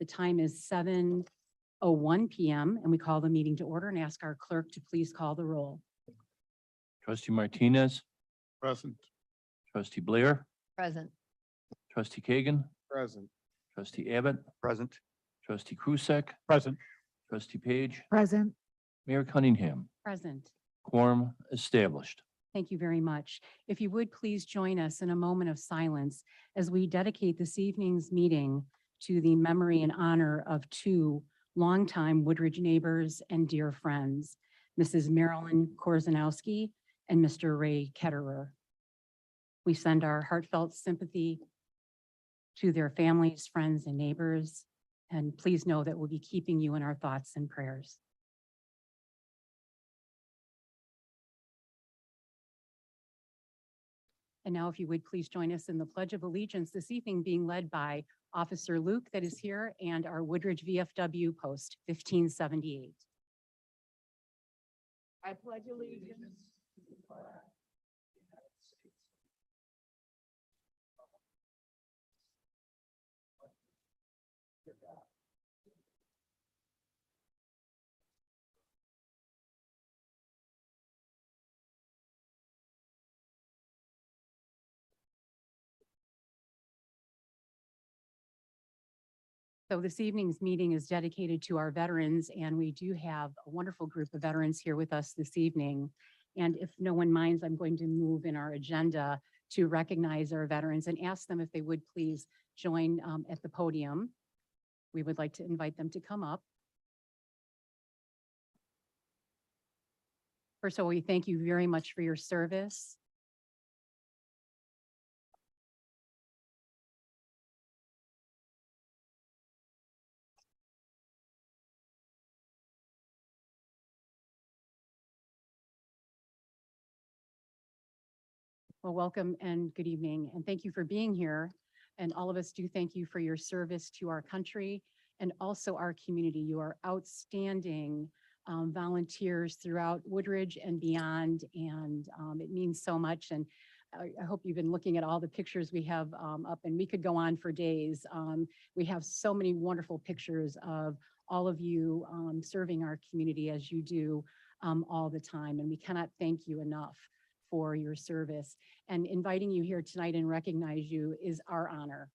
The time is 7:01 p.m. and we call the meeting to order and ask our clerk to please call the roll. Trustee Martinez, Present. trustee Blair, Present. trustee Kagan, Present. trustee Abbott, Present. trustee Krusek, Present. trustee Page, Present. Mayor Cunningham. Present. Quorum established. Thank you very much. If you would please join us in a moment of silence as we dedicate this evening's meeting to the memory and honor of two longtime Woodridge neighbors and dear friends, Mrs. Marilyn Korzanowski and Mr. Ray Ketterer. We send our heartfelt sympathy to their families, friends, and neighbors, and please know that we'll be keeping you in our thoughts and prayers. And now if you would please join us in the Pledge of Allegiance this evening, being led by Officer Luke that is here and our Woodridge VFW Post 1578. I pledge allegiance to the flag of the United States. So this evening's meeting is dedicated to our veterans, and we do have a wonderful group of veterans here with us this evening. And if no one minds, I'm going to move in our agenda to recognize our veterans and ask them if they would please join at the podium. We would like to invite them to come up. First of all, we thank you very much for your service. Well, welcome and good evening, and thank you for being here. And all of us do thank you for your service to our country and also our community. You are outstanding volunteers throughout Woodridge and beyond, and it means so much. And I hope you've been looking at all the pictures we have up, and we could go on for days. We have so many wonderful pictures of all of you serving our community as you do all the time, and we cannot thank you enough for your service. And inviting you here tonight and recognize you is our honor.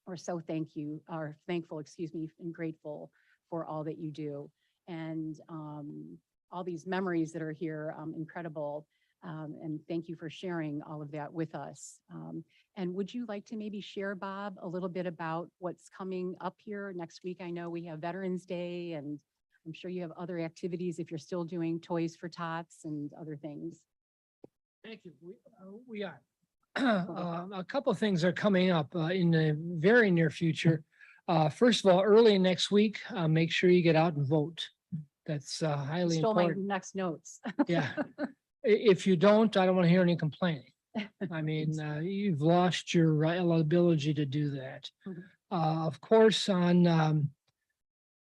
We're so thankful, excuse me, and grateful for all that you do. And all these memories that are here, incredible. And thank you for sharing all of that with us. And would you like to maybe share, Bob, a little bit about what's coming up here next week? I know we have Veterans Day, and I'm sure you have other activities if you're still doing Toys for Tots and other things. Thank you. We are. A couple of things are coming up in the very near future. First of all, early next week, make sure you get out and vote. That's highly Stole important. my next notes. Yeah. If you don't, I don't want to hear any complaining. I mean, you've lost your ability to do that. Of course, on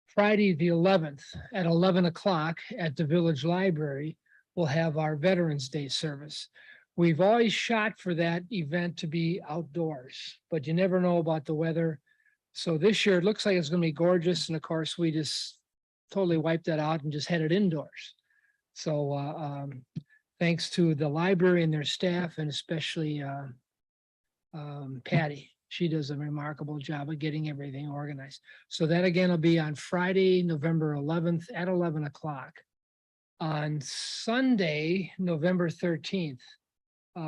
Friday, the 11th at 11 o'clock at the Village Library, we'll have our Veterans Day service. We've always shot for that event to be outdoors, but you never know about the weather. So this year it looks like it's going to be gorgeous. And of course, we just totally wiped that out and just had it indoors. So thanks to the library and their staff, and especially Patty. She does a remarkable job of getting everything organized. So that again will be on Friday, November 11th at 11 o'clock. On Sunday, November 13th,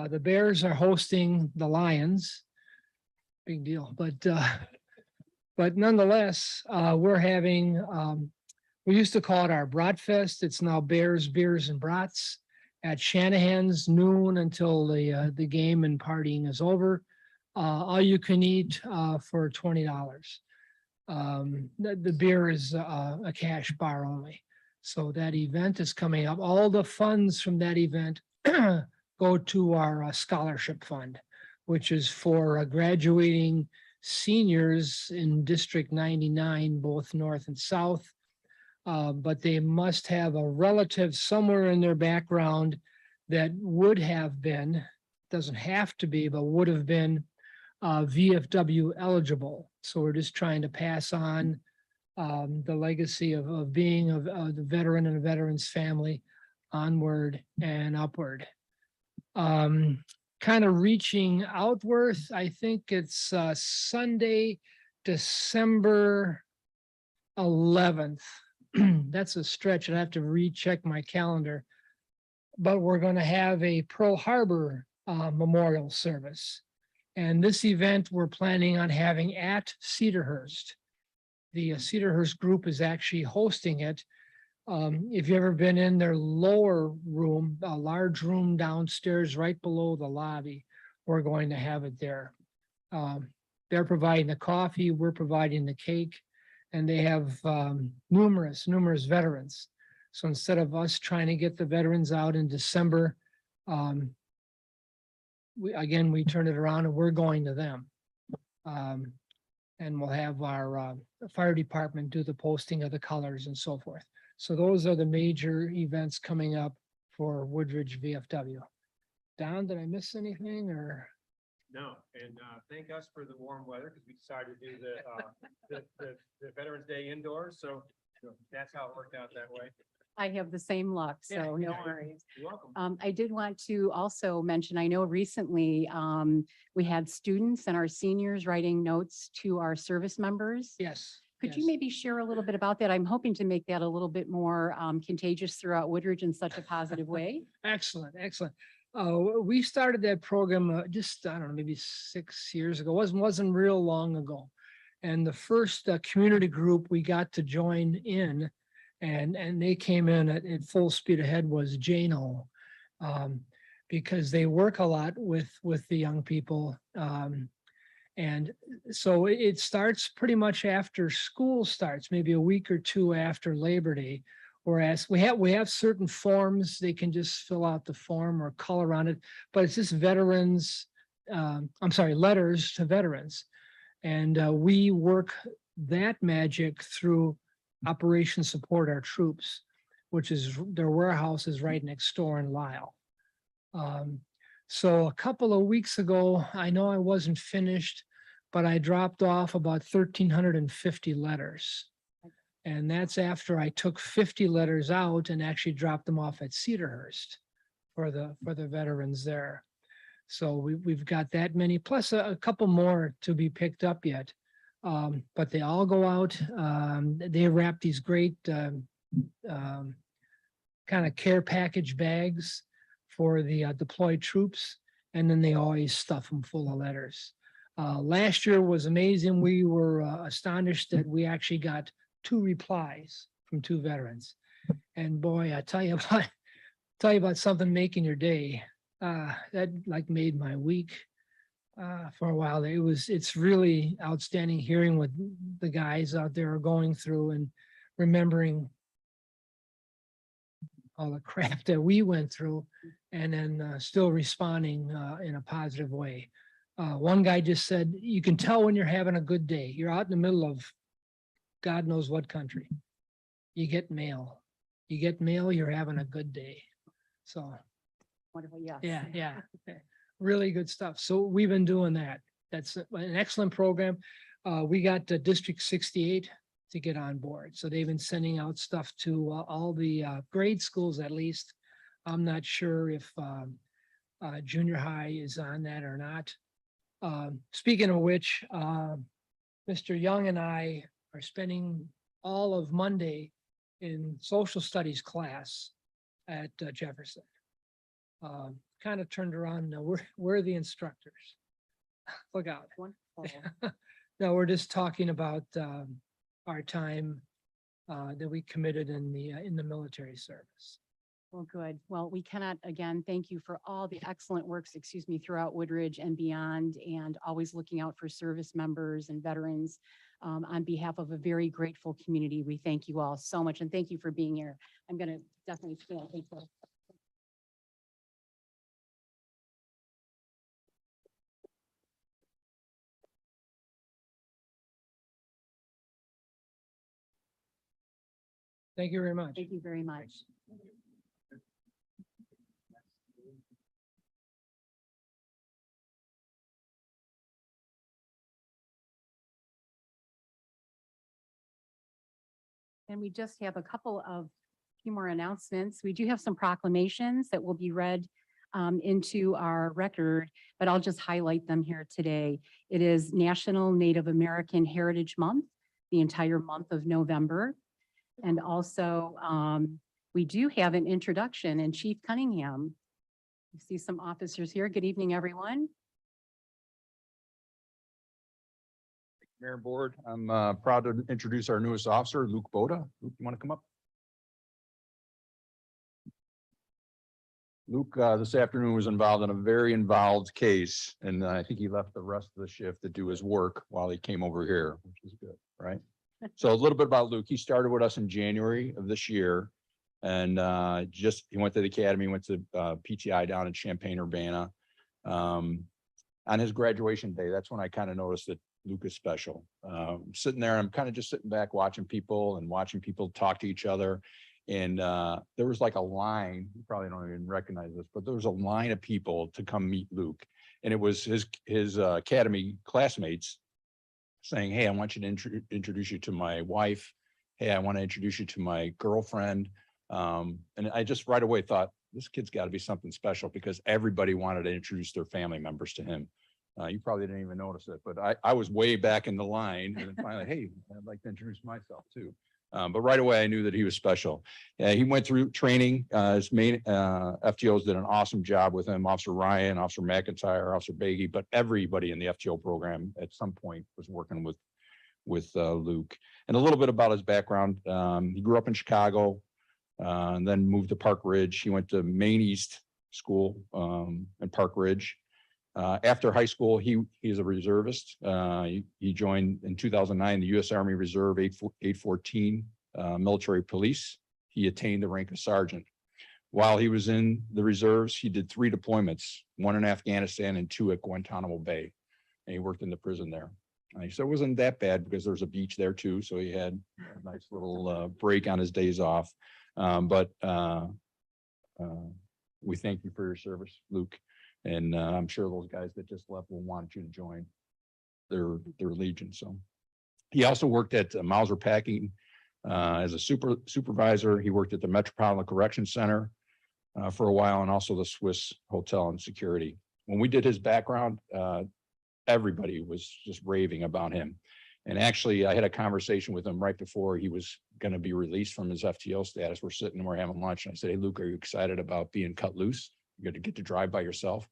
the Bears are hosting the Lions. Big deal, but nonetheless, we're having, we used to call it our Bratfest. It's now Bears, Beers, and Brats at Shanahan's, noon until the game and partying is over. All you can eat for $20. The beer is a cash bar only. So that event is coming up. All the funds from that event go to our scholarship fund, which is for graduating seniors in District 99, both north and south. But they must have a relative somewhere in their background that would have been, doesn't have to be, but would have been VFW eligible. So we're just trying to pass on the legacy of being of the veteran and a veteran's family onward and upward. Kind of reaching outward, I think it's Sunday, December 11th. That's a stretch. I'd have to recheck my calendar. But we're going to have a Pearl Harbor memorial service. And this event we're planning on having at Cedarhurst. The Cedarhurst group is actually hosting it. If you've ever been in their lower room, a large room downstairs right below the lobby, we're going to have it there. They're providing the coffee, we're providing the cake, and they have numerous veterans. So instead of us trying to get the veterans out in December, we turn it around and we're going to them. And we'll have our fire department do the posting of the colors and so forth. So those are the major events coming up for Woodridge VFW. Don, did I miss anything or? No, and thank us for the warm weather because we decided to do the Veterans Day indoors. So that's how it worked out that way. I have the same luck, Yeah, so no yeah. worries. You're welcome. I did want to also mention, I know recently we had students and our seniors writing notes to our service members. Yes. Could you yes. maybe share a little bit about that? I'm hoping to make that a little bit more contagious throughout Woodridge in such a positive way. Excellent, excellent. We started that program just, I don't know, maybe 6 years ago. Wasn't real long ago. And the first community group we got to join in and they came in at full speed ahead was Jano. Because they work a lot with the young people. And so it starts pretty much after school starts, maybe a week or two after Labor Day. Whereas we have certain forms, they can just fill out the form or color on it, but it's just letters to veterans. And we work that magic through Operation Support Our Troops, which is their warehouse is right next door in Lisle. So a couple of weeks ago, I know I wasn't finished, but I dropped off about 1,350 letters. And that's after I took 50 letters out and actually dropped them off at Cedarhurst for the veterans there. So we've got that many, plus a couple more to be picked up yet. But they all go out. They wrap these great kind of care package bags for the deployed troops, and then they always stuff them full of letters. Last year was amazing. We were astonished that we actually got 2 replies from 2 veterans. And boy, I tell you about something making your day. That like made my week for a while. It's really outstanding hearing what the guys out there are going through and remembering all the crap that we went through and then still responding in a positive way. One guy just said, you can tell when you're having a good day. You're out in the middle of God knows what country. You get mail. You get mail, you're having a good day. So Wonderful, yes. yeah. Really good stuff. So we've been doing that. That's an excellent program. We got District 68 to get on board. So they've been sending out stuff to all the grade schools at least. I'm not sure if junior high is on that or not. Speaking of which, Mr. Young and I are spending all of Monday in social studies class at Jefferson. Kind of turned around. No, we're the instructors. Look out. Wonderful. No, we're just talking about our time that we committed in the military service. Well, good. Well, we cannot, again, thank you for all the excellent works, throughout Woodridge and beyond, and always looking out for service members and veterans. On behalf of a very grateful community, we thank you all so much, and thank you for being here. I'm going to definitely stand. Thank you. Thank you very much. Thank you very much. And we just have a couple of few more announcements. We do have some proclamations that will be read into our record, but I'll just highlight them here today. It is National Native American Heritage Month, the entire month of November. And also, we do have an introduction, and Chief Cunningham. You see some officers here. Good evening, everyone. Mayor and Board, I'm proud to introduce our newest officer, Luke Boughton. Luke, you want to come up? Luke, this afternoon was involved in a very involved case, and I think he left the rest of the shift to do his work while he came over here, which is good, right? So a little bit about Luke. He started with us in January of this year. And he went to the academy, went to PTI down in Champaign-Urbana. On his graduation day, that's when I kind of noticed that Luke is special. Sitting there, I'm kind of just sitting back watching people talk to each other. And there was like a line, you probably don't even recognize this, but there was a line of people to come meet Luke. And it was his academy classmates saying, hey, I want you to introduce you to my wife. Hey, I want to introduce you to my girlfriend. And I just right away thought, this kid's got to be something special because everybody wanted to introduce their family members to him. You probably didn't even notice it, but I was way back in the line and then finally, hey, I'd like to introduce myself too. But right away, I knew that he was special. He went through training. His main FTOs did an awesome job with him. Officer Ryan, Officer McIntyre, Officer Beatty, but everybody in the FTO program at some point was working with Luke. And a little bit about his background. He grew up in Chicago and then moved to Park Ridge. He went to Maine East School in Park Ridge. After high school, he's a reservist. He joined in 2009 the U.S. Army Reserve 814 Military Police. He attained the rank of sergeant. While he was in the reserves, he did 3 deployments, 1 in Afghanistan and 2 at Guantanamo Bay. And he worked in the prison there. He said it wasn't that bad because there was a beach there too. So he had a nice little break on his days off. But we thank you for your service, Luke. And I'm sure those guys that just left will want you to join their legion. So he also worked at Mauser Packing as a supervisor. He worked at the Metropolitan Correction Center for a while, and also the Swiss Hotel and Security. When we did his background, everybody was just raving about him. And actually, I had a conversation with him right before he was going to be released from his FTO status. We're sitting and we're having lunch, and I said, "Hey, Luke, are you excited about being cut loose? You're going to get to drive by yourself."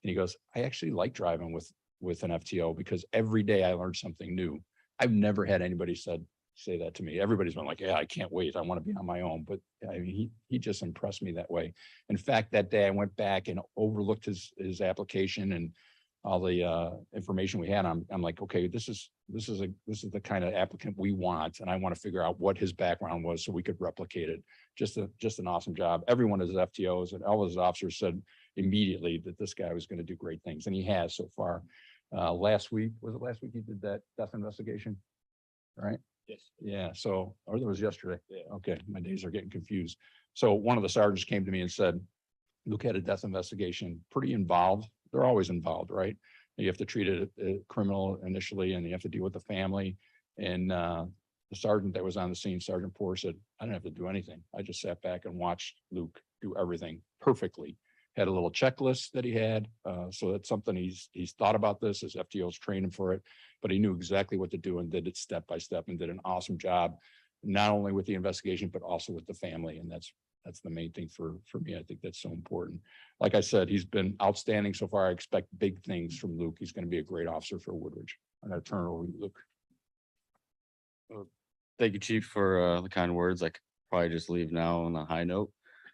And he goes, "I actually like driving with an FTO because every day I learned something new." I've never had anybody say that to me. Everybody's been like, "Yeah, I can't wait. I want to be on my own." But I mean, he just impressed me that way. In fact, that day I went back and overlooked his application and all the information we had. I'm like, okay, this is the kind of applicant we want, and I want to figure out what his background was so we could replicate it. Just an awesome job. Everyone is FTOs, and all of his officers said immediately that this guy was going to do great things, and he has so far. Last week he did that death investigation, right? Yes. Yeah. So, or it was yesterday. Yeah. Okay, my days are getting confused. So one of the sergeants came to me and said, "Luke had a death investigation, pretty involved. They're always involved, right? You have to treat it a criminal initially, and you have to deal with the family." And the sergeant that was on the scene, Sergeant Poor, said, "I didn't have to do anything. I just sat back and watched Luke do everything perfectly." Had a little checklist that he had. So that's something he's thought about this. His FTOs trained him for it, but he knew exactly what to do and did it step by step and did an awesome job, not only with the investigation, but also with the family. And that's the main thing for me. I think that's so important. Like I said, he's been outstanding so far. I expect big things from Luke. He's going to be a great officer for Woodridge. I'm going to turn it over to Luke. Thank you, Chief, for the kind words. I could probably just leave now on a high note.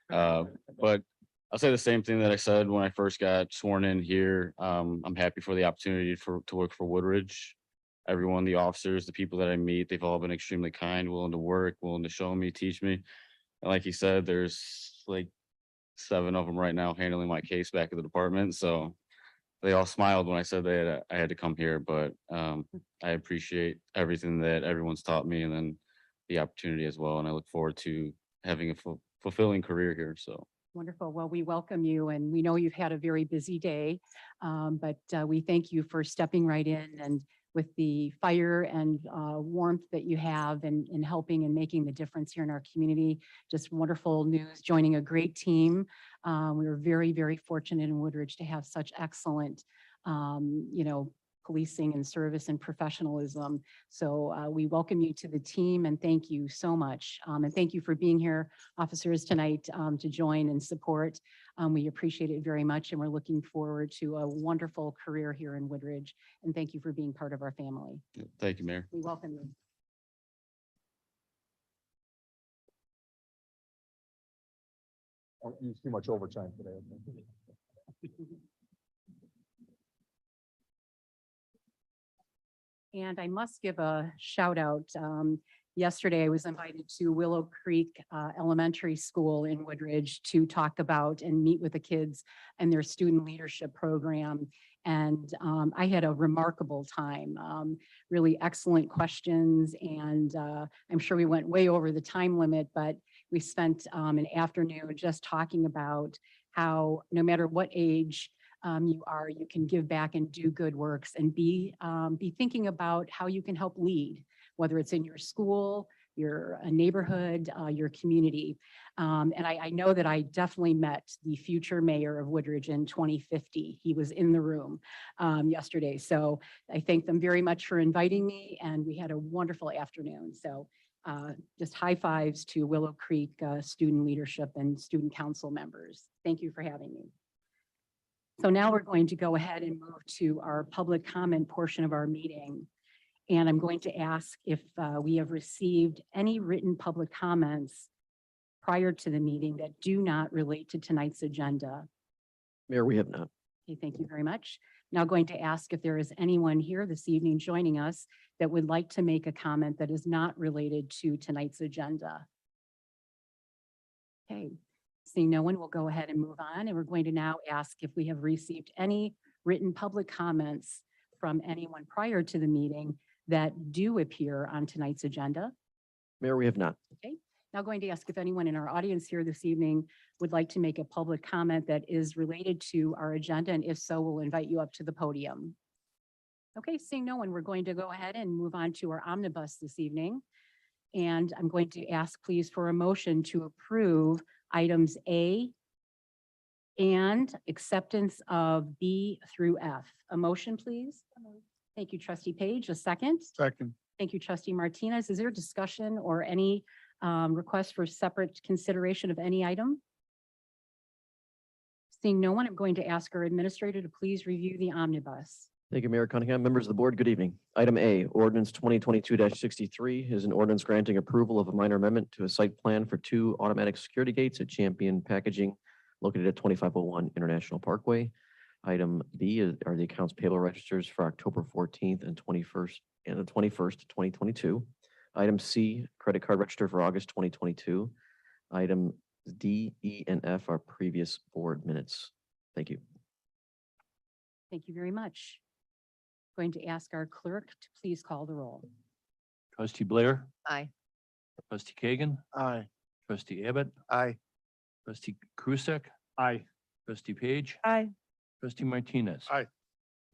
But I'll say the same thing that I said when I first got sworn in here. I'm happy for the opportunity to work for Woodridge. Everyone, the officers, the people that I meet, they've all been extremely kind, willing to work, willing to show me, teach me. And like you said, there's like 7 of them right now handling my case back at the department. So they all smiled when I said I had to come here, but I appreciate everything that everyone's taught me and then the opportunity as well. And I look forward to having a fulfilling career here. So. Wonderful. Well, we welcome you, and we know you've had a very busy day, but we thank you for stepping right in and with the fire and warmth that you have in helping and making the difference here in our community. Just wonderful news, joining a great team. We were very, very fortunate in Woodridge to have such excellent, policing and service and professionalism. So we welcome you to the team and thank you so much. And thank you for being here, officers, tonight to join and support. We appreciate it very much and we're looking forward to a wonderful career here in Woodridge. And thank you for being part of our family. Thank you, Mayor. We welcome you. Don't use too much overtime today. And I must give a shout out. Yesterday, I was invited to Willow Creek Elementary School in Woodridge to talk about and meet with the kids and their student leadership program. And I had a remarkable time, really excellent questions. And I'm sure we went way over the time limit, but we spent an afternoon just talking about how no matter what age you are, you can give back and do good works and be thinking about how you can help lead, whether it's in your school, your neighborhood, your community. And I know that I definitely met the future mayor of Woodridge in 2050. He was in the room yesterday. So I thank them very much for inviting me and we had a wonderful afternoon. So just high fives to Willow Creek student leadership and student council members. Thank you for having me. So now we're going to go ahead and move to our public comment portion of our meeting. And I'm going to ask if we have received any written public comments prior to the meeting that do not relate to tonight's agenda. Mayor, we have not. Okay, thank you very much. Now going to ask if there is anyone here this evening joining us that would like to make a comment that is not related to tonight's agenda. Okay, seeing no one, we'll go ahead and move on. And we're going to now ask if we have received any written public comments from anyone prior to the meeting that do appear on tonight's agenda. Mayor, we have not. Okay, now going to ask if anyone in our audience here this evening would like to make a public comment that is related to our agenda, and if so, we'll invite you up to the podium. Okay, seeing no one, we're going to go ahead and move on to our omnibus this evening. And I'm going to ask please for a motion to approve items A and acceptance of B through F. A motion, please. Thank you, trustee Page. A second. Second. Thank you, trustee Martinez. Is there discussion or any request for separate consideration of any item? Seeing no one, I'm going to ask our administrator to please review the omnibus. Thank you, Mayor Cunningham. Members of the board, good evening. Item A, ordinance 2022-63 is an ordinance granting approval of a minor amendment to a site plan for 2 automatic security gates at Champion Packaging located at 2501 International Parkway. Item B are the accounts payable registers for October 14th and 21st and the 21st, 2022. Item C, credit card register for August 2022. Item D, E, and F are previous board minutes. Thank you. Thank you very much. Going to ask our clerk to please call the roll. Trustee Blair, Aye. trustee Kagan, Aye. trustee Abbott, Aye. trustee Krusek, Aye. trustee Page, Aye. trustee Martinez. Aye.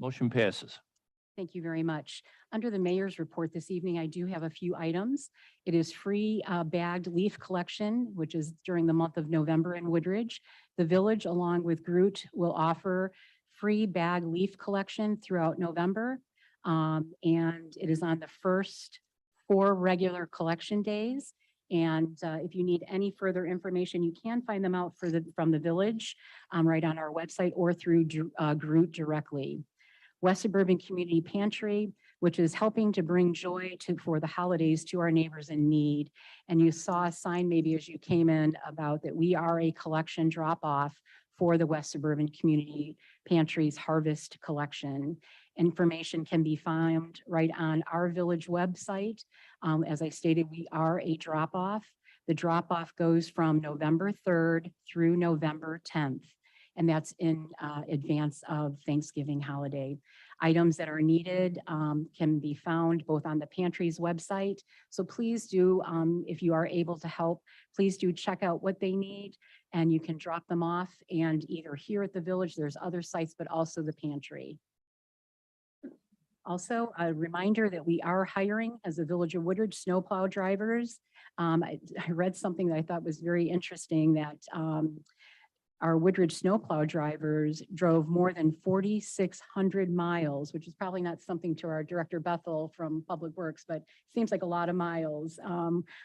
Motion passes. Thank you very much. Under the mayor's report this evening, I do have a few items. It is free bagged leaf collection, which is during the month of November in Woodridge. The village, along with Groot, will offer free bag leaf collection throughout November. And it is on the first 4 regular collection days. And if you need any further information, you can find them out from the village right on our website or through Groot directly. West Suburban Community Pantry, which is helping to bring joy for the holidays to our neighbors in need. And you saw a sign maybe as you came in about that we are a collection drop-off for the West Suburban Community Pantry's harvest collection. Information can be found right on our village website. As I stated, we are a drop-off. The drop-off goes from November 3rd through November 10th. And that's in advance of Thanksgiving holiday. Items that are needed can be found both on the pantry's website. So please do, if you are able to help, please do check out what they need and you can drop them off and either here at the village, there's other sites, but also the pantry. Also, a reminder that we are hiring as a Village of Woodridge snowplow drivers. I read something that I thought was very interesting, that our Woodridge snowplow drivers drove more than 4,600 miles, which is probably not something to our Director Bethel from Public Works, but seems like a lot of miles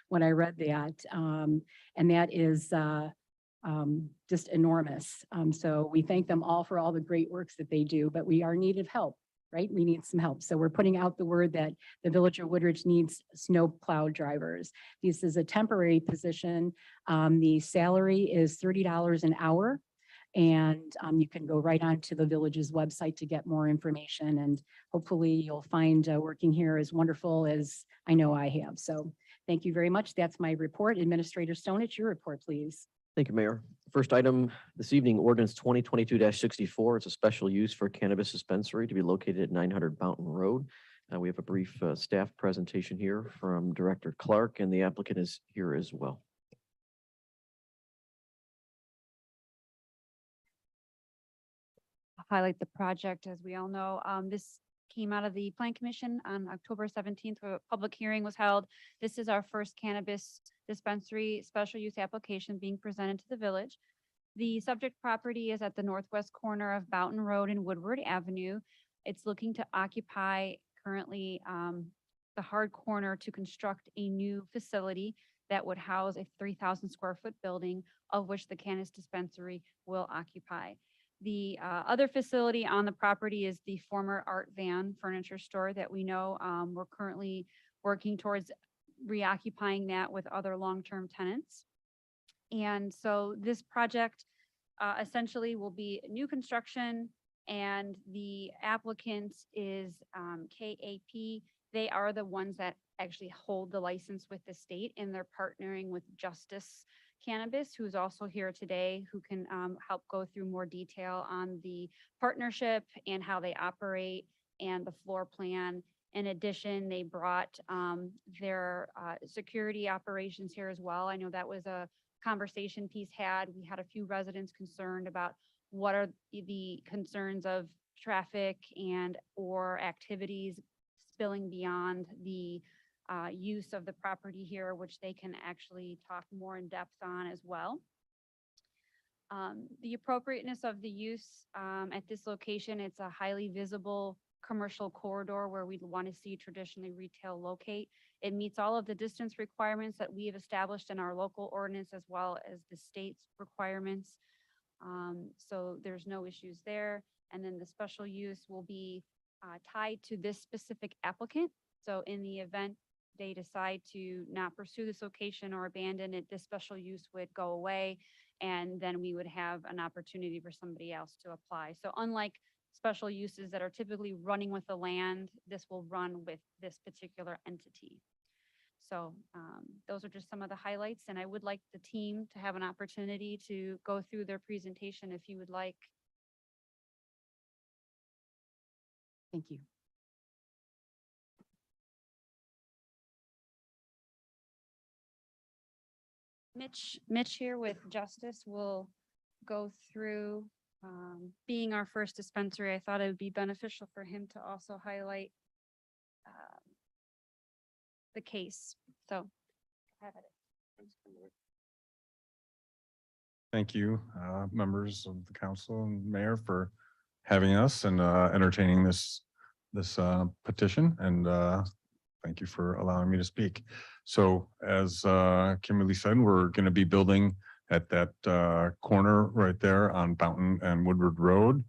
when I read that. And that is just enormous. So we thank them all for all the great works that they do, but we are needed help, right? We need some help. So we're putting out the word that the Village of Woodridge needs snowplow drivers. This is a temporary position. The salary is $30 an hour. And you can go right onto the village's website to get more information. And hopefully you'll find working here as wonderful as I know I have. So thank you very much. That's my report. Administrator Stonich, your report, please. Thank you, Mayor. First item this evening, ordinance 2022-64. It's a special use for cannabis dispensary to be located at 900 Boughton Road. We have a brief staff presentation here from Director Clark, and the applicant is here as well. Highlight the project. As we all know, this came out of the Plan Commission on October 17th, where a public hearing was held. This is our first cannabis dispensary special use application being presented to the village. The subject property is at the northwest corner of Boughton Road and Woodward Avenue. It's looking to occupy currently the hard corner to construct a new facility that would house a 3,000 square foot building, of which the cannabis dispensary will occupy. The other facility on the property is the former Art Van furniture store that we know we're currently working towards reoccupying that with other long-term tenants. And so this project essentially will be new construction, and the applicant is KAP. They are the ones that actually hold the license with the state, and they're partnering with Justice Cannabis, who's also here today, who can help go through more detail on the partnership and how they operate and the floor plan. In addition, they brought their security operations here as well. I know that was a conversation piece had. We had a few residents concerned about what are the concerns of traffic and or activities spilling beyond the use of the property here, which they can actually talk more in depth on as well. The appropriateness of the use at this location, it's a highly visible commercial corridor where we'd want to see traditionally retail locate. It meets all of the distance requirements that we have established in our local ordinance, as well as the state's requirements. So there's no issues there. And then the special use will be tied to this specific applicant. So in the event they decide to not pursue this location or abandon it, this special use would go away, and then we would have an opportunity for somebody else to apply. So unlike special uses that are typically running with the land, this will run with this particular entity. So those are just some of the highlights, and I would like the team to have an opportunity to go through their presentation if you would like. Thank you. Mitch here with Justice will go through being our first dispensary. I thought it would be beneficial for him to also highlight the case. So have it. Thank you, members of the council and mayor, for having us and entertaining this petition, and thank you for allowing me to speak. So as Kimberly said, we're going to be building at that corner right there on Boughton and Woodward Road,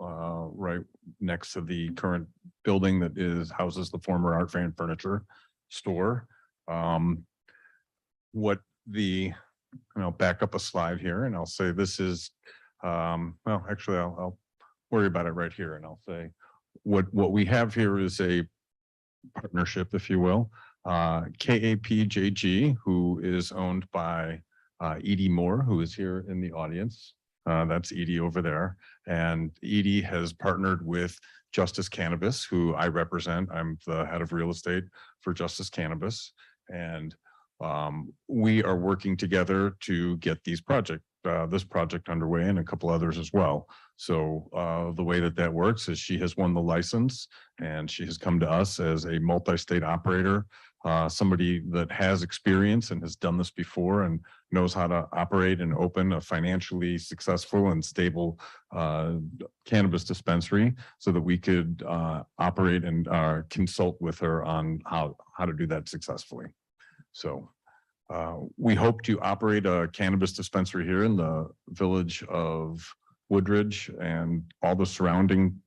right next to the current building that houses the former Art Van furniture store. I'll back up a slide here, and I'll say this is, well, actually, I'll worry about it right here, and I'll say what we have here is a partnership, if you will. KAP-JG, who is owned by Edie Moore, who is here in the audience. That's Edie over there. And Edie has partnered with Justice Cannabis, who I represent. I'm the head of real estate for Justice Cannabis. And we are working together to get these projects this project underway and a couple others as well. So the way that that works is she has won the license and she has come to us as a multi-state operator, somebody that has experience and has done this before and knows how to operate and open a financially successful and stable cannabis dispensary so that we could operate and consult with her on how to do that successfully. So we hope to operate a cannabis dispensary here in the village of Woodridge and all the surrounding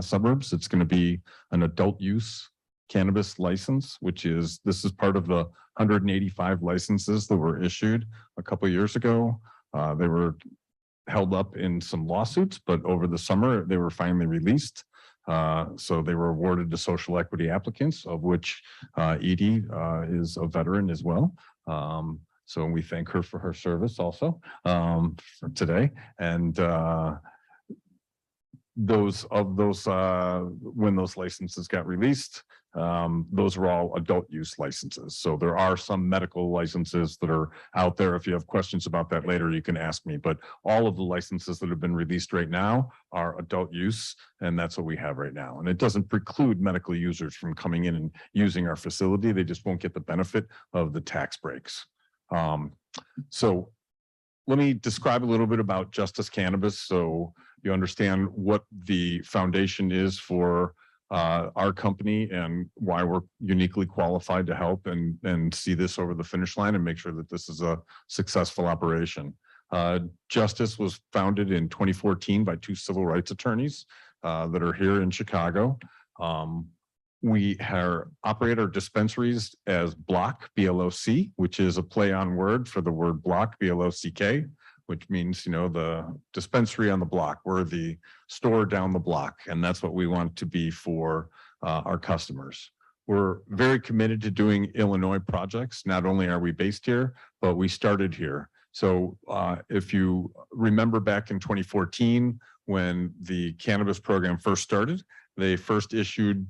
suburbs. It's going to be an adult use cannabis license, this is part of the 185 licenses that were issued a couple of years ago. They were held up in some lawsuits, but over the summer they were finally released. So they were awarded to social equity applicants, of which Edie is a veteran as well. So we thank her for her service also for today. And when those licenses got released, those were all adult use licenses. So there are some medical licenses that are out there. If you have questions about that later, you can ask me, but all of the licenses that have been released right now are adult use, and that's what we have right now. And it doesn't preclude medical users from coming in and using our facility. They just won't get the benefit of the tax breaks. So let me describe a little bit about Justice Cannabis so you understand what the foundation is for our company and why we're uniquely qualified to help and see this over the finish line and make sure that this is a successful operation. Justice was founded in 2014 by two civil rights attorneys that are here in Chicago. We operate our dispensaries as Block, B-L-O-C, which is a play on word for the word block, B-L-O-C-K, which means, the dispensary on the block. We're the store down the block, and that's what we want to be for our customers. We're very committed to doing Illinois projects. Not only are we based here, but we started here. So if you remember back in 2014, when the cannabis program first started, they first issued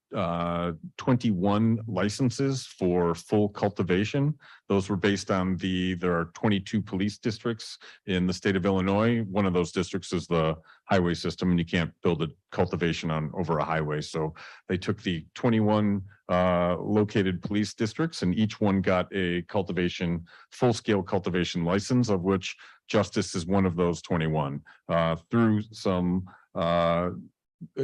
21 licenses for full cultivation. Those were based on there are 22 police districts in the state of Illinois. One of those districts is the highway system, and you can't build a cultivation over a highway. So they took the 21 located police districts, and each one got a full-scale cultivation license, of which Justice is one of those 21. Through some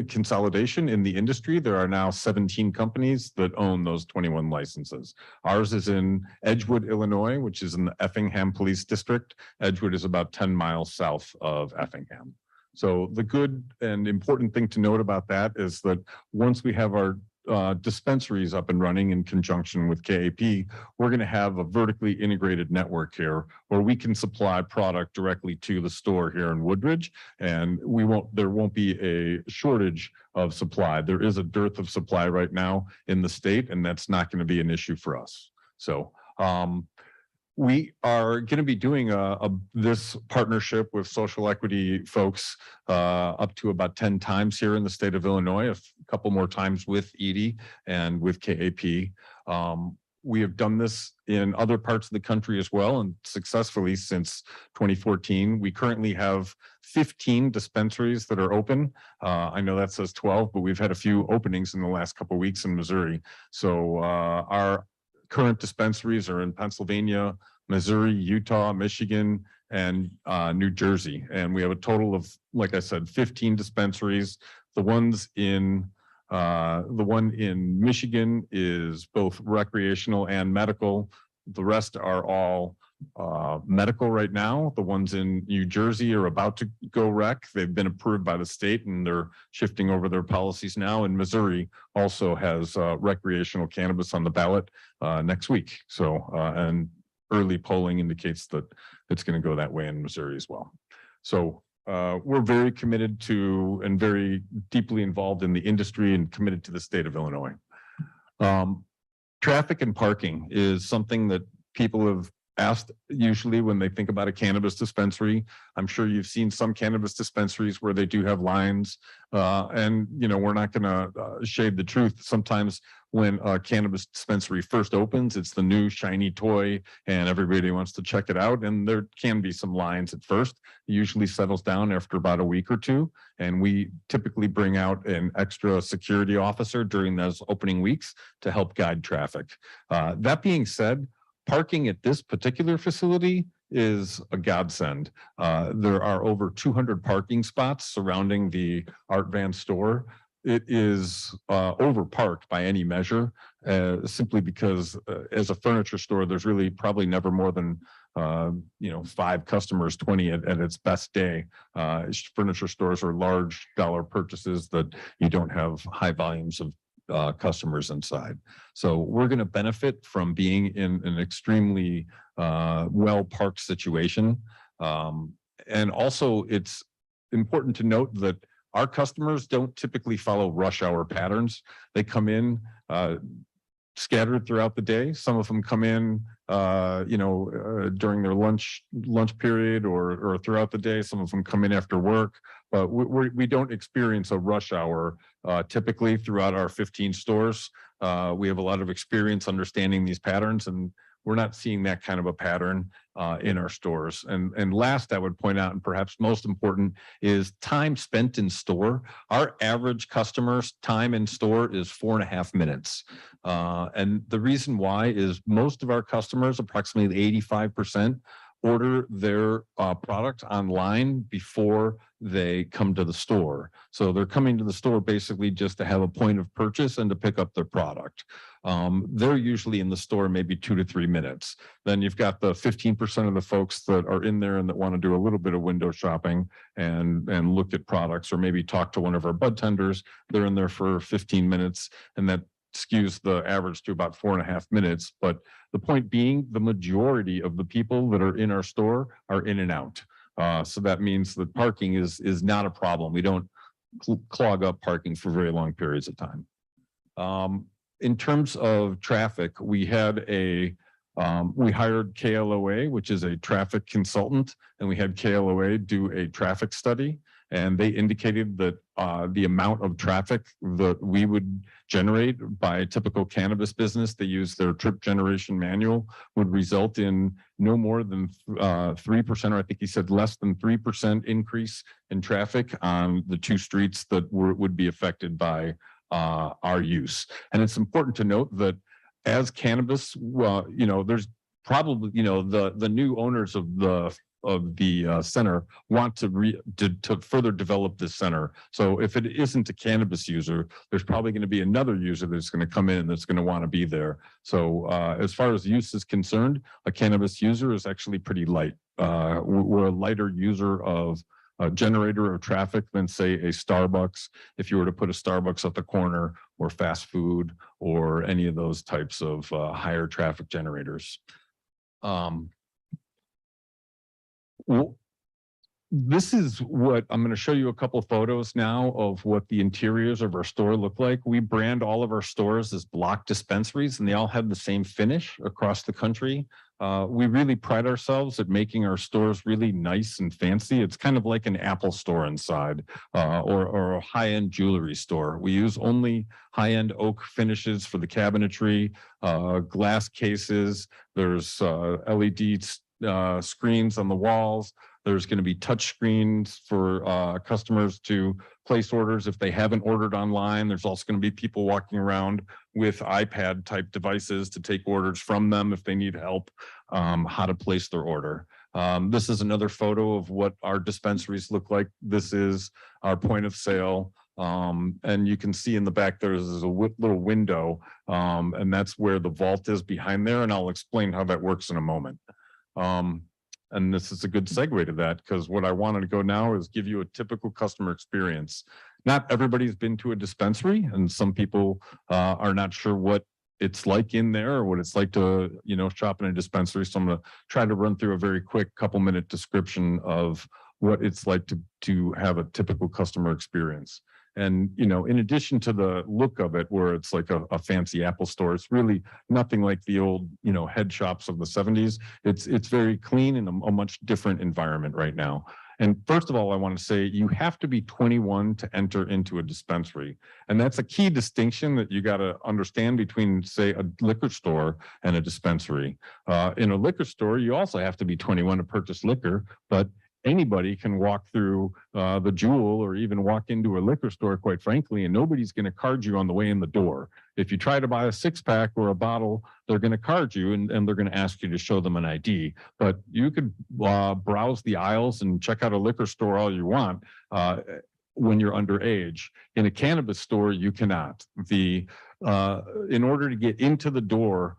consolidation in the industry, there are now 17 companies that own those 21 licenses. Ours is in Edgewood, Illinois, which is in the Effingham Police District. Edgewood is about 10 miles south of Effingham. So the good and important thing to note about that is that once we have our dispensaries up and running in conjunction with KAP, we're going to have a vertically integrated network here where we can supply product directly to the store here in Woodridge, and there won't be a shortage of supply. There is a dearth of supply right now in the state, and that's not going to be an issue for us. So we are going to be doing this partnership with social equity folks up to about 10 times here in the state of Illinois, a couple more times with Edie and with KAP. We have done this in other parts of the country as well, and successfully since 2014. We currently have 15 dispensaries that are open. I know that says 12, but we've had a few openings in the last couple of weeks in Missouri. So our current dispensaries are in Pennsylvania, Missouri, Utah, Michigan, and New Jersey. And we have a total of, like I said, 15 dispensaries. The one in Michigan is both recreational and medical. The rest are all medical right now. The ones in New Jersey are about to go rec. They've been approved by the state and they're shifting over their policies now. And Missouri also has recreational cannabis on the ballot next week. So, and early polling indicates that it's going to go that way in Missouri as well. So we're very committed to and very deeply involved in the industry and committed to the state of Illinois. Traffic and parking is something that people have asked usually when they think about a cannabis dispensary. I'm sure you've seen some cannabis dispensaries where they do have lines. And, you know, we're not going to shade the truth. Sometimes when a cannabis dispensary first opens, it's the new shiny toy and everybody wants to check it out. And there can be some lines at first. It usually settles down after about a week or two. And we typically bring out an extra security officer during those opening weeks to help guide traffic. That being said, parking at this particular facility is a godsend. There are over 200 parking spots surrounding the Art Van store. It is overparked by any measure, simply because as a furniture store, there's really probably never more than 5 customers, 20 at its best day. Furniture stores are large dollar purchases that you don't have high volumes of customers inside. So we're going to benefit from being in an extremely well-parked situation. And also it's important to note that our customers don't typically follow rush hour patterns. They come in scattered throughout the day. Some of them come in during their lunch period or throughout the day. Some of them come in after work, but we don't experience a rush hour typically throughout our 15 stores. We have a lot of experience understanding these patterns, and we're not seeing that kind of a pattern in our stores. And last, I would point out, and perhaps most important, is time spent in store. Our average customer's time in store is 4.5 minutes. And the reason why is most of our customers, approximately 85%, order their product online before they come to the store. So they're coming to the store basically just to have a point of purchase and to pick up their product. They're usually in the store maybe 2 to 3 minutes. Then you've got the 15% of the folks that are in there and that want to do a little bit of window shopping and look at products, or maybe talk to one of our bud tenders. They're in there for 15 minutes, and that skews the average to about 4.5 minutes. But the point being, the majority of the people that are in our store are in and out. So that means that parking is not a problem. We don't clog up parking for very long periods of time. In terms of traffic, we had we hired KLOA, which is a traffic consultant, and we had KLOA do a traffic study. And they indicated that the amount of traffic that we would generate by a typical cannabis business, they use their trip generation manual, would result in no more than 3%, or I think he said less than 3% increase in traffic on the 2 streets that would be affected by our use. And it's important to note that as cannabis, there's probably, the new owners of the center want to further develop this center. So if it isn't a cannabis user, there's probably going to be another user that's going to come in that's going to want to be there. So as far as use is concerned, a cannabis user is actually pretty light. We're a lighter user of a generator of traffic than, say, a Starbucks. If you were to put a Starbucks at the corner, or fast food, or any of those types of higher traffic generators. Well, this is what I'm going to show you a couple of photos now of what the interiors of our store look like. We brand all of our stores as block dispensaries, and they all have the same finish across the country. We really pride ourselves at making our stores really nice and fancy. It's kind of like an Apple store inside, or a high-end jewelry store. We use only high-end oak finishes for the cabinetry, glass cases. There's LED screens on the walls. There's going to be touch screens for customers to place orders if they haven't ordered online. There's also going to be people walking around with iPad type devices to take orders from them if they need help, how to place their order. This is another photo of what our dispensaries look like. This is our point of sale. And you can see in the back there's a little window, and that's where the vault is behind there. And I'll explain how that works in a moment. And this is a good segue to that, because what I wanted to go now is give you a typical customer experience. Not everybody's been to a dispensary, and some people are not sure what it's like in there or what it's like to, shop in a dispensary. So I'm going to try to run through a very quick couple-minute description of what it's like to have a typical customer experience. And, in addition to the look of it, where it's like a fancy Apple store, it's really nothing like the old, head shops of the 70s. It's very clean and a much different environment right now. And first of all, I want to say you have to be 21 to enter into a dispensary. And that's a key distinction that you got to understand between, say, a liquor store and a dispensary. In a liquor store, you also have to be 21 to purchase liquor, but anybody can walk through the Jewel or even walk into a liquor store, quite frankly, and nobody's going to card you on the way in the door. If you try to buy a 6-pack or a bottle, they're going to card you and they're going to ask you to show them an ID. But you could browse the aisles and check out a liquor store all you want when you're underage. In a cannabis store, you cannot. In order to get into the door,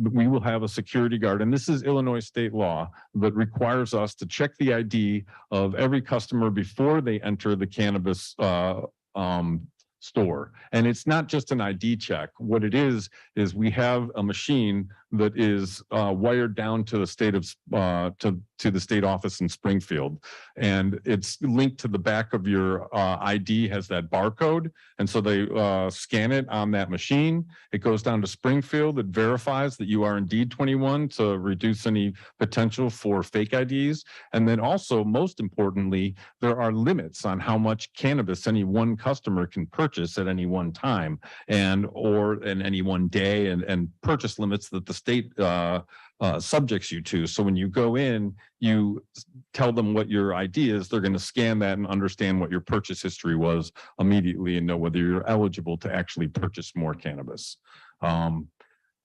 we will have a security guard, and this is Illinois state law that requires us to check the ID of every customer before they enter the cannabis store. And it's not just an ID check. What it is we have a machine that is wired down to the state of to the state office in Springfield, and it's linked to the back of your ID, has that barcode, and so they scan it on that machine. It goes down to Springfield. It verifies that you are indeed 21 to reduce any potential for fake IDs. And then also, most importantly, there are limits on how much cannabis any one customer can purchase at any one time, or in any one day, and purchase limits that the state subjects you to. So when you go in, you tell them what your ID is, they're going to scan that and understand what your purchase history was immediately and know whether you're eligible to actually purchase more cannabis.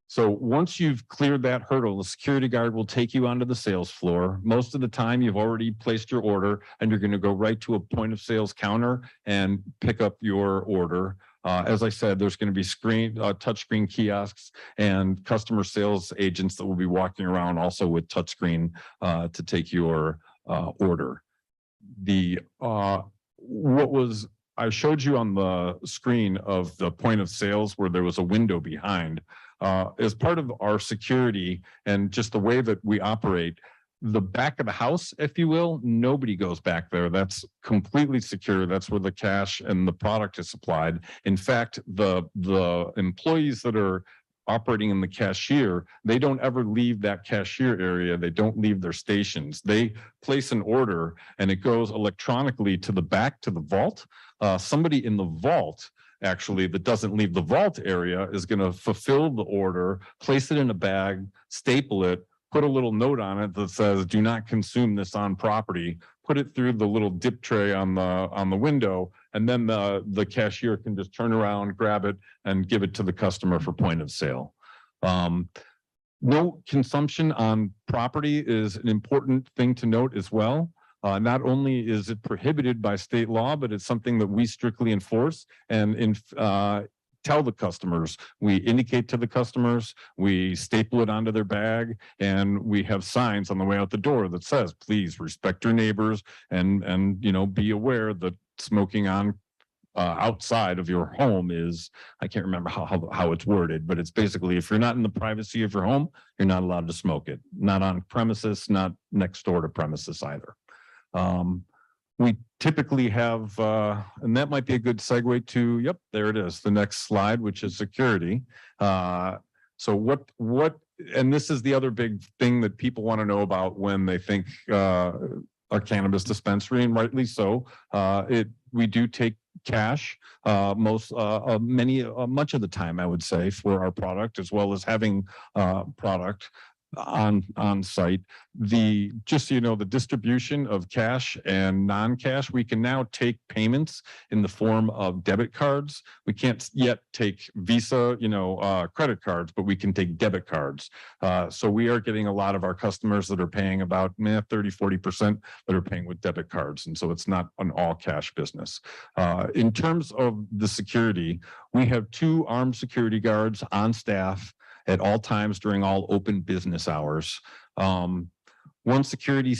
So once you've cleared that hurdle, the security guard will take you onto the sales floor. Most of the time, you've already placed your order and you're going to go right to a point of sales counter and pick up your order. As I said, there's going to be touchscreen kiosks and customer sales agents that will be walking around also with touchscreen to take your order. I showed you on the screen of the point of sales where there was a window behind. As part of our security and just the way that we operate, the back of the house, if you will, nobody goes back there. That's completely secure. That's where the cash and the product is supplied. In fact, the employees that are operating in the cashier, they don't ever leave that cashier area. They don't leave their stations. They place an order and it goes electronically to the back to the vault. Somebody in the vault actually that doesn't leave the vault area is going to fulfill the order, place it in a bag, staple it, put a little note on it that says, "Do not consume this on property," put it through the little dip tray on the window, and then the cashier can just turn around, grab it, and give it to the customer for point of sale. No consumption on property is an important thing to note as well. Not only is it prohibited by state law, but it's something that we strictly enforce and tell the customers. We indicate to the customers, we staple it onto their bag, and we have signs on the way out the door that says, "Please respect your neighbors and be aware that smoking on outside of your home is," I can't remember how it's worded, but it's basically, if you're not in the privacy of your home, you're not allowed to smoke it. Not on premises, not next door to premises either. We typically have, and that might be a good segue to, yep, there it is, the next slide, which is security. So what, and this is the other big thing that people want to know about when they think a cannabis dispensary, and rightly so. We do take cash much of the time, I would say, for our product, as well as having product on site. Just so you know, the distribution of cash and non-cash, we can now take payments in the form of debit cards. We can't yet take Visa, credit cards, but we can take debit cards. So we are getting a lot of our customers that are paying about 30-40% that are paying with debit cards. And so it's not an all cash business. In terms of the security, we have 2 armed security guards on staff at all times during all open business hours. One security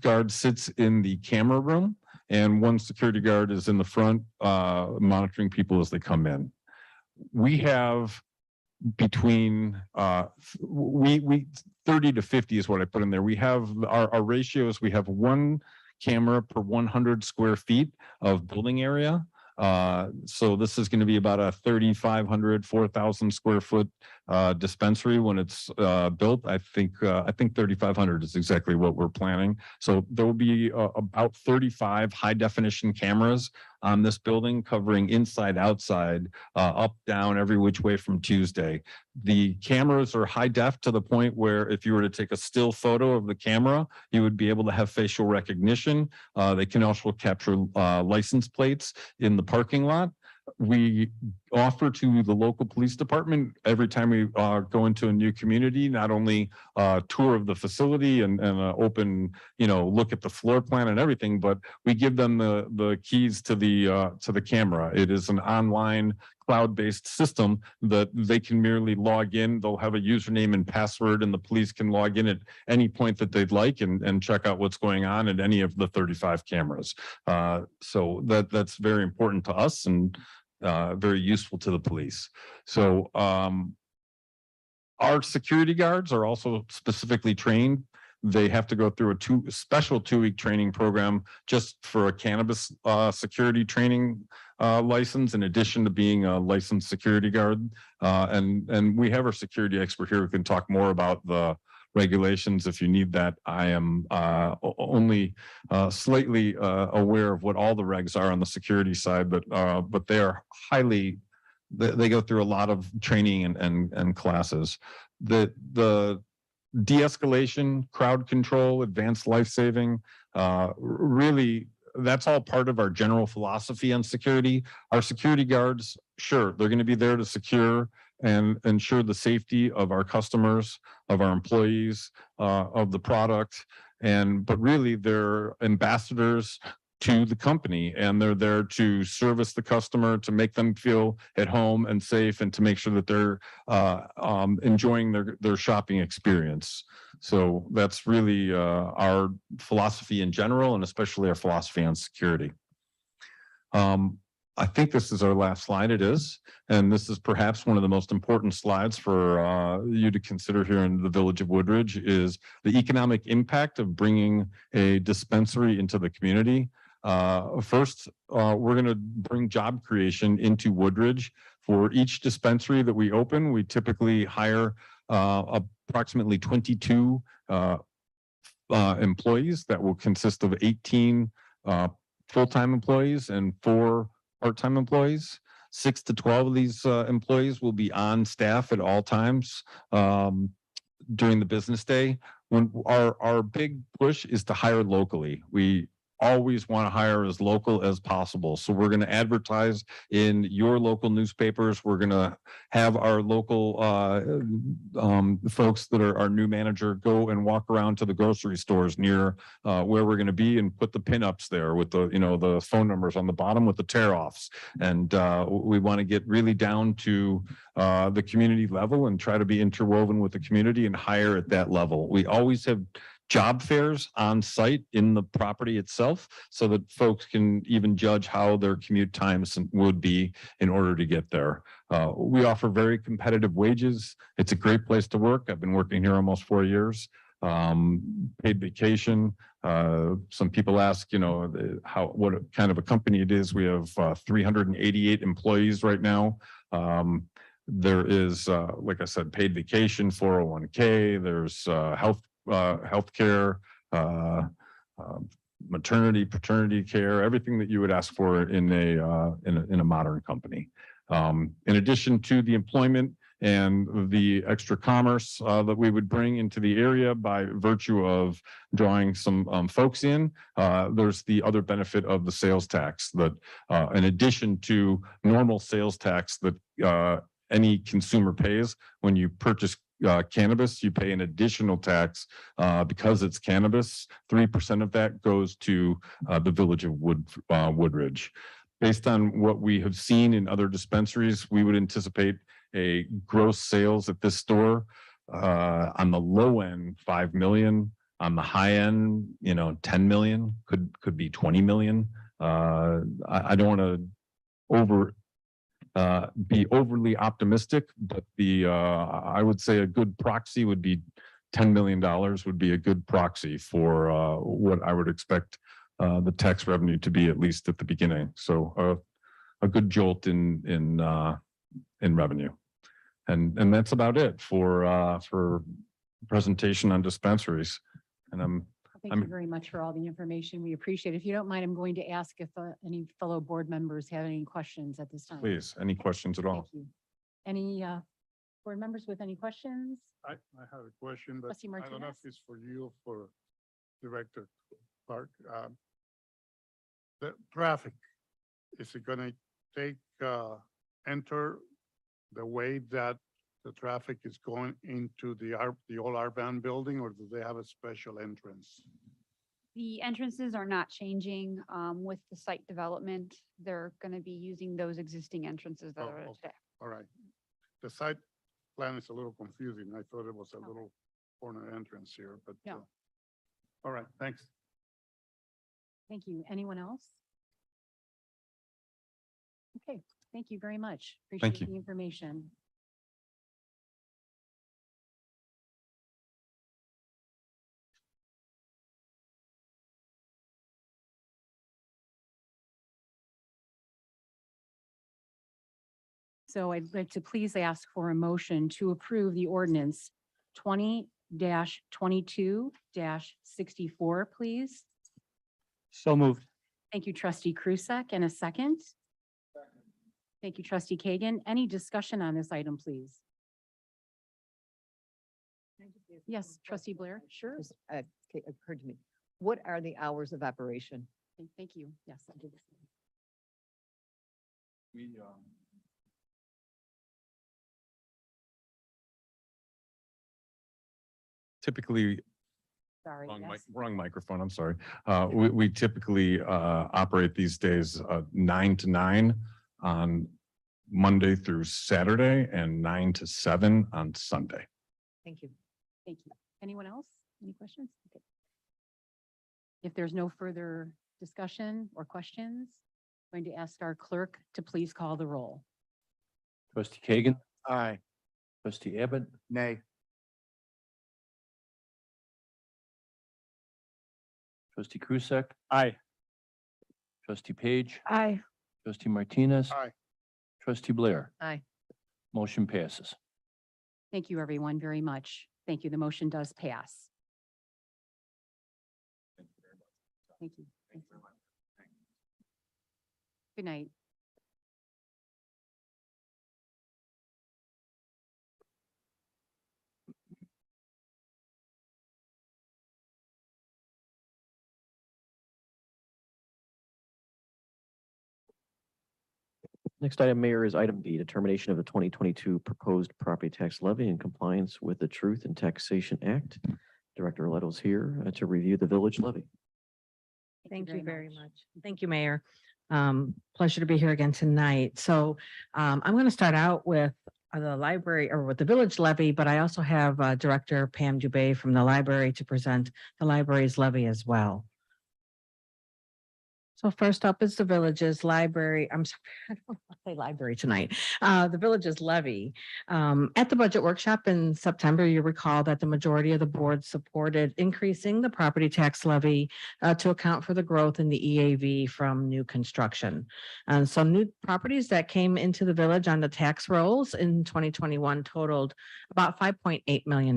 guard sits in the camera room, and one security guard is in the front monitoring people as they come in. We have between 30 to 50 is what I put in there. We have our ratios. We have 1 camera per 100 square feet of building area. So this is going to be about a 3,500, 4,000 square foot dispensary when it's built. I think 3,500 is exactly what we're planning. So there will be about 35 high definition cameras on this building covering inside, outside, up, down, every which way from Tuesday. The cameras are high def to the point where if you were to take a still photo of the camera, you would be able to have facial recognition. They can also capture license plates in the parking lot. We offer to the local police department every time we go into a new community, not only a tour of the facility and an open, look at the floor plan and everything, but we give them the keys to the camera. It is an online cloud-based system that they can merely log in. They'll have a username and password, and the police can log in at any point that they'd like and check out what's going on at any of the 35 cameras. So that's very important to us and very useful to the police. So our security guards are also specifically trained. They have to go through a special 2-week training program just for a cannabis security training license, in addition to being a licensed security guard. And we have our security expert here who can talk more about the regulations if you need that. I am only slightly aware of what all the regs are on the security side, but they are highly, they go through a lot of training and classes. The de-escalation, crowd control, advanced life-saving, really, that's all part of our general philosophy on security. Our security guards, sure, they're going to be there to secure and ensure the safety of our customers, of our employees, of the product. But really they're ambassadors to the company, and they're there to service the customer, to make them feel at home and safe, and to make sure that they're enjoying their shopping experience. So that's really our philosophy in general, and especially our philosophy on security. I think this is our last slide. It is. And this is perhaps one of the most important slides for you to consider here in the village of Woodridge, is the economic impact of bringing a dispensary into the community. First, we're going to bring job creation into Woodridge. For each dispensary that we open, we typically hire approximately 22 employees that will consist of 18 full-time employees and 4 part-time employees. 6 to 12 of these employees will be on staff at all times during the business day. When our big push is to hire locally. We always want to hire as local as possible. So we're going to advertise in your local newspapers. We're going to have our local folks that are our new manager go and walk around to the grocery stores near where we're going to be, and put the pinups there with the phone numbers on the bottom with the tear-offs. And we want to get really down to the community level and try to be interwoven with the community and hire at that level. We always have job fairs on site in the property itself, so that folks can even judge how their commute times would be in order to get there. We offer very competitive wages. It's a great place to work. I've been working here almost 4 years. Paid vacation. Some people ask, what kind of a company it is. We have 388 employees right now. There is, like I said, paid vacation, 401k. There's healthcare, maternity, paternity care, everything that you would ask for in a modern company. In addition to the employment and the extra commerce that we would bring into the area by virtue of drawing some folks in, there's the other benefit of the sales tax that, in addition to normal sales tax that any consumer pays when you purchase cannabis, you pay an additional tax because it's cannabis. 3% of that goes to the village of Woodridge. Based on what we have seen in other dispensaries, we would anticipate a gross sales at this store on the low end, 5 million. On the high end, 10 million, could be 20 million. I don't want to be overly optimistic, but I would say a good proxy would be $10 million would be a good proxy for what I would expect the tax revenue to be, at least at the beginning. So a good jolt in revenue. And that's about it for presentation on dispensaries. And Thank you very much for all the information. We appreciate it. If you don't mind, I'm going to ask if any fellow board members have any questions at this time. please, any questions at all? Thank you. Any board members with any questions? I have a question, but Trustee I don't know Martinez? if it's for you or for Director Clark. The traffic, is it gonna take, enter the way that the traffic is going into the old Arban building, or do they have a special entrance? The entrances are not changing with the site development. They're going to be using those existing entrances that Oh, are okay. today. All right. The site plan is a little confusing. I thought it was a Okay. little corner entrance here, but. No. All right, thanks. Thank you. Anyone else? Okay, thank you very much. Thank Appreciate you. the information. So I'd like to please ask for a motion to approve the ordinance 20-22-64, please. So moved. Thank you, trustee Krusek, and a second. Thank you, trustee Kagan. Any discussion on this item, please? Yes, trustee Blair, sure. Just, occurred to me. What are the hours of operation? Thank you. Yes, I did. Typically, Sorry. yes. wrong microphone, I'm sorry. We typically operate these days 9 to 9 on Monday through Saturday and 9 to 7 on Sunday. Thank you. Thank you. Anyone else? Any questions? Okay. If there's no further discussion or questions, I'm going to ask our clerk to please call the roll. Trustee Kagan, Aye. trustee Abbott, Nay. trustee Krusek. Aye. Trustee Page, Aye. trustee Martinez. Aye. Trustee Blair. Aye. Motion passes. Thank you, everyone, very much. Thank you. The motion does pass. Thank you. Thank you. Good night. Next item, Mayor, is item B, determination of the 2022 proposed property tax levy in compliance with the Truth in Taxation Act. Director Leto's here to review the village levy. Thank you very much. Thank you, Mayor. Pleasure to be here again tonight. So I'm going to start out with the library or with the village levy, but I also have Director Pam Dubay from the library to present the library's levy as well. So first up is the village's library. I'm sorry, I don't want to say library tonight. The village's levy. At the budget workshop in September, you recall that the majority of the board supported increasing the property tax levy to account for the growth in the EAV from new construction. And some new properties that came into the village on the tax rolls in 2021 totaled about $5.8 million.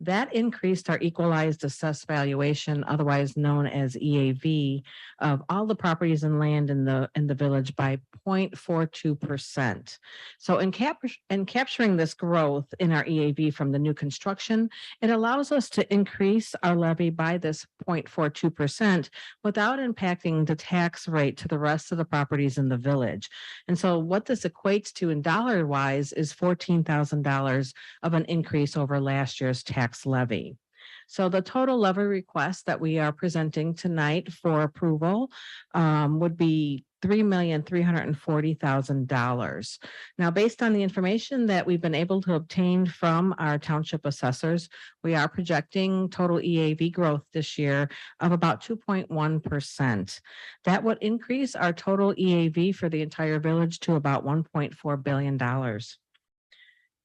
That increased our equalized assessed valuation, otherwise known as EAV, of all the properties and land in the village by 0.42%. So in capturing this growth in our EAV from the new construction, it allows us to increase our levy by this 0.42% without impacting the tax rate to the rest of the properties in the village. And so what this equates to in dollar wise is $14,000 of an increase over last year's tax levy. So the total levy request that we are presenting tonight for approval would be $3,340,000. Now, based on the information that we've been able to obtain from our township assessors, we are projecting total EAV growth this year of about 2.1%. That would increase our total EAV for the entire village to about $1.4 billion.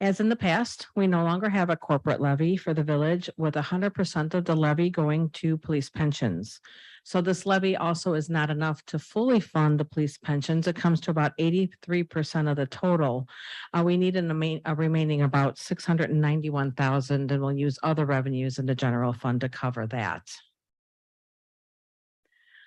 As in the past, we no longer have a corporate levy for the village with 100% of the levy going to police pensions. So this levy also is not enough to fully fund the police pensions. It comes to about 83% of the total. We need a remaining about 691,000, and we'll use other revenues in the general fund to cover that.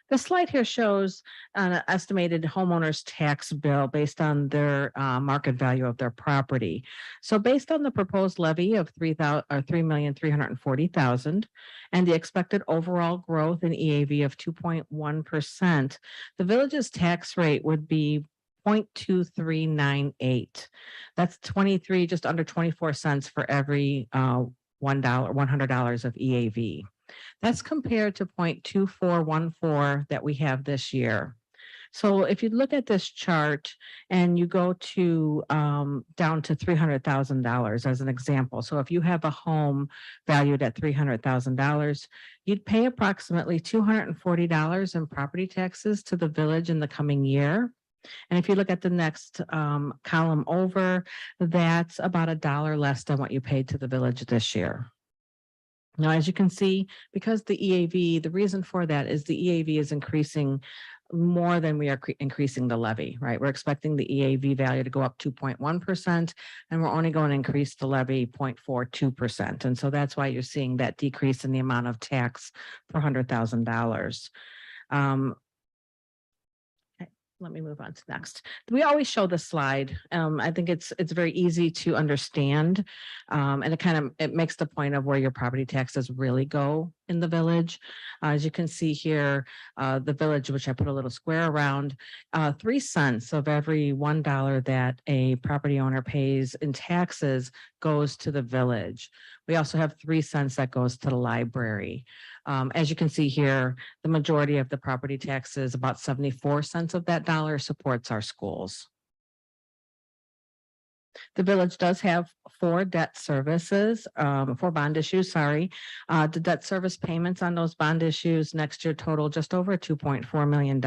The slide here shows an estimated homeowner's tax bill based on their market value of their property. So based on the proposed levy of $3,340,000 and the expected overall growth in EAV of 2.1%, the village's tax rate would be 0.2398. That's 23, just under 24 cents for every $100 of EAV. That's compared to 0.2414 that we have this year. So if you look at this chart and you go to down to $300,000 as an example. So if you have a home valued at $300,000, you'd pay approximately $240 in property taxes to the village in the coming year. And if you look at the next column over, that's about $1 less than what you paid to the village this year. Now, as you can see, because the EAV, the reason for that is the EAV is increasing more than we are increasing the levy, right? We're expecting the EAV value to go up 2.1%, and we're only going to increase the levy 0.42%. And so that's why you're seeing that decrease in the amount of tax per $100,000. Let me move on to next. We always show the slide. I think it's very easy to understand. And it makes the point of where your property taxes really go in the village. As you can see here, the village, which I put a little square around, 3 cents of every $1 that a property owner pays in taxes goes to the village. We also have 3 cents that goes to the library. As you can see here, the majority of the property taxes, about 74 cents of that dollar, supports our schools. The village does have 4 debt services, 4 bond issues, sorry. The debt service payments on those bond issues next year total just over $2.4 million.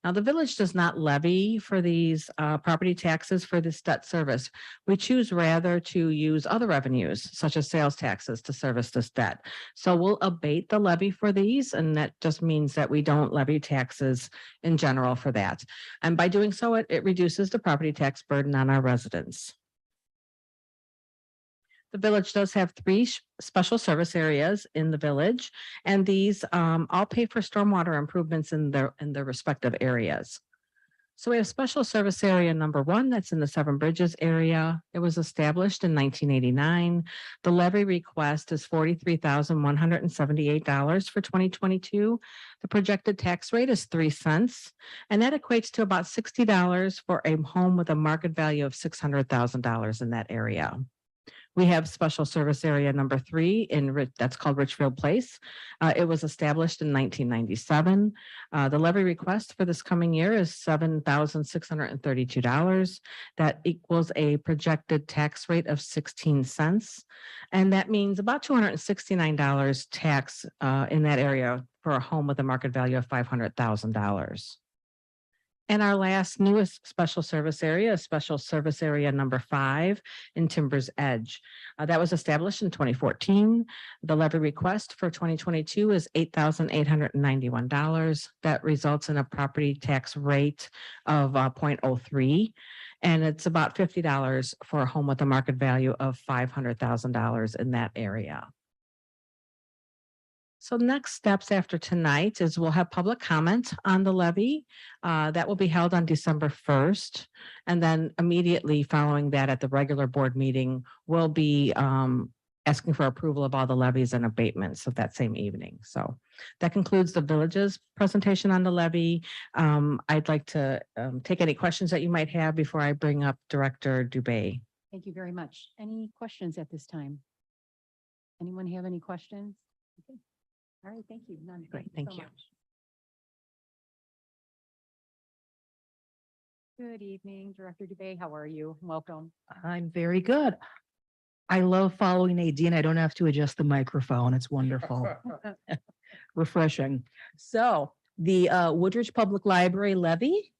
Now, the village does not levy for these property taxes for this debt service. We choose rather to use other revenues, such as sales taxes, to service this debt. So we'll abate the levy for these, and that just means that we don't levy taxes in general for that. And by doing so, it reduces the property tax burden on our residents. The village does have 3 special service areas in the village, and these all pay for stormwater improvements in their respective areas. So we have special service area number 1, that's in the Seven Bridges area. It was established in 1989. The levy request is $43,178 for 2022. The projected tax rate is 3 cents, and that equates to about $60 for a home with a market value of $600,000 in that area. We have special service area number 3 that's called Richfield Place. It was established in 1997. The levy request for this coming year is $7,632. That equals a projected tax rate of 16 cents. And that means about $269 tax in that area for a home with a market value of $500,000. And our last newest special service area is special service area number 5 in Timbers Edge. That was established in 2014. The levy request for 2022 is $8,891. That results in a property tax rate of 0.03. And it's about $50 for a home with a market value of $500,000 in that area. So next steps after tonight is we'll have public comment on the levy. That will be held on December 1st. And then immediately following that at the regular board meeting, we'll be asking for approval of all the levies and abatements of that same evening. So that concludes the village's presentation on the levy. I'd like to take any questions that you might have before I bring up Director Dubé. Thank you very much. Any questions at this time? Anyone have any questions? Okay. All right, thank you. None. Great, thank so you. much. Good evening, Director Dubé. How are you? Welcome. I'm very good. I love following Nadine. I don't have to adjust the microphone. It's wonderful. Refreshing. So the Woodridge Public Library levy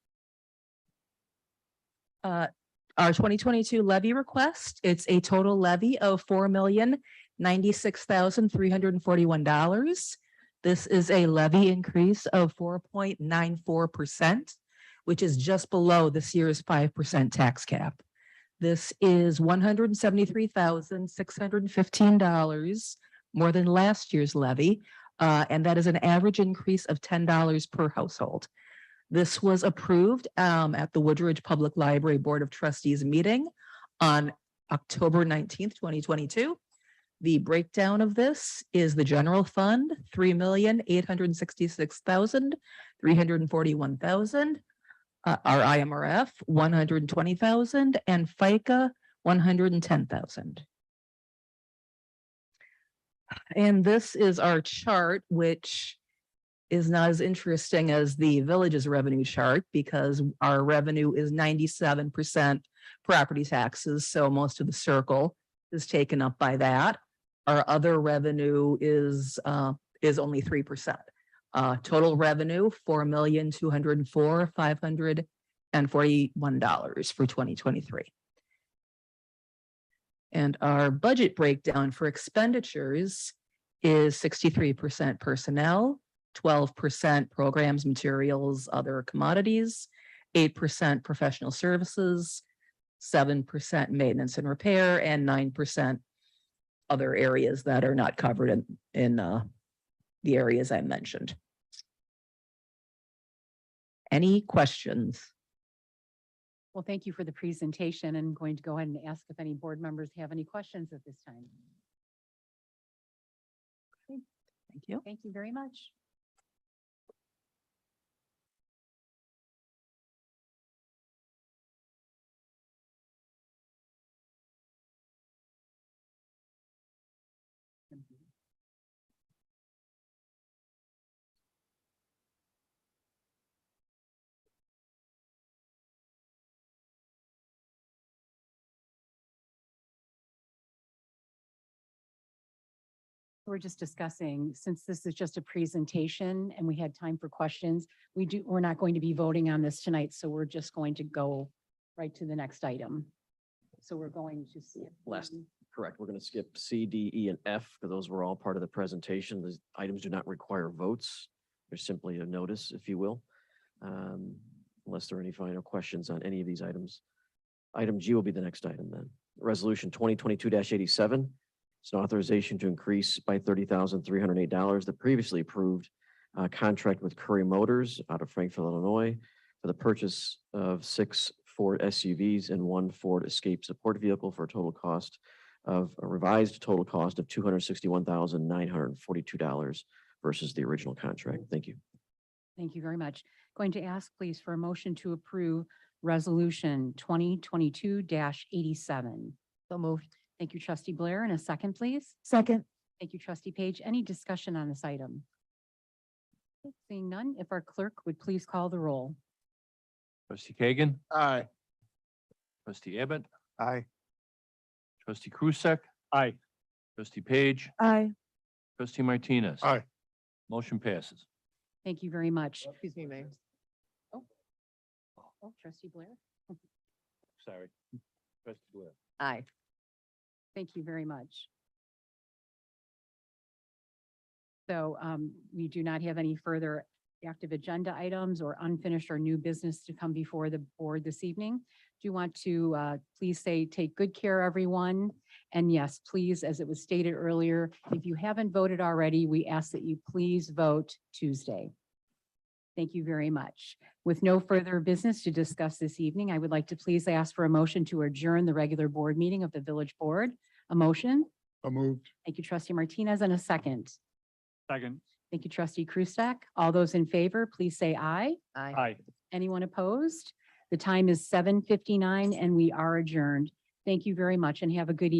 our 2022 levy request. It's a total levy of $4,096,341. This is a levy increase of 4.94%, which is just below this year's 5% tax cap. This is $173,615 more than last year's levy, and that is an average increase of $10 per household. This was approved at the Woodridge Public Library Board of Trustees meeting on October 19th, 2022. The breakdown of this is the general fund, $3,866,341,000. Our IMRF, 120,000, and FICA, 110,000. And this is our chart, which is not as interesting as the village's revenue chart because our revenue is 97% property taxes. So most of the circle is taken up by that. Our other revenue is only 3%. Total revenue, $4,204,541 for 2023. And our budget breakdown for expenditures is 63% personnel, 12% programs, materials, other commodities, 8% professional services, 7% maintenance and repair, and 9% other areas that are not covered in the areas I mentioned. Any questions? Well, thank you for the presentation. I'm going to go ahead and ask if any board members have any questions at this time. Thank you. Thank you very much. We're just discussing, since this is just a presentation and we had time for questions, we're not going to be voting on this tonight, so we're just going to go right to the next item. So we're going to see. Correct. We're going to skip C, D, E, and F because those were all part of the presentation. These items do not require votes. They're simply a notice, if you will, unless there are any final questions on any of these items. Item G will be the next item then. Resolution 2022-87. It's an authorization to increase by $30,308 the previously approved contract with Curry Motors out of Frankfort, Illinois, for the purchase of 6 Ford SUVs and 1 Ford Escape support vehicle for a revised total cost of $261,942 versus the original contract. Thank you. Thank you very much. Going to ask please for a motion to approve resolution 2022-87. So moved. Thank you, trustee Blair. And a second, please. Second. Thank you, trustee Page. Any discussion on this item? Seeing none, if our clerk would please call the roll. Trustee Kagan, Aye. trustee Abbott, Aye. trustee Krusek. Aye. Trustee Page, Aye. trustee Martinez. Aye. Motion passes. Thank you very much. Excuse me, Mayor. Oh, trustee Blair. Sorry. Trustee Blair. Aye. Thank you very much. So we do not have any further active agenda items or unfinished or new business to come before the board this evening. Do you want to please say, take good care, everyone? And yes, please, as it was stated earlier, if you haven't voted already, we ask that you please vote Tuesday. Thank you very much. With no further business to discuss this evening, I would like to please ask for a motion to adjourn the regular board meeting of the village board. A motion? So moved. Thank you, trustee Martinez, and a second. Second. Thank you, trustee Krusek. All those in favor, please say aye. Aye. Anyone opposed? The time is 7:59 and we are adjourned. Thank you very much and have a good evening.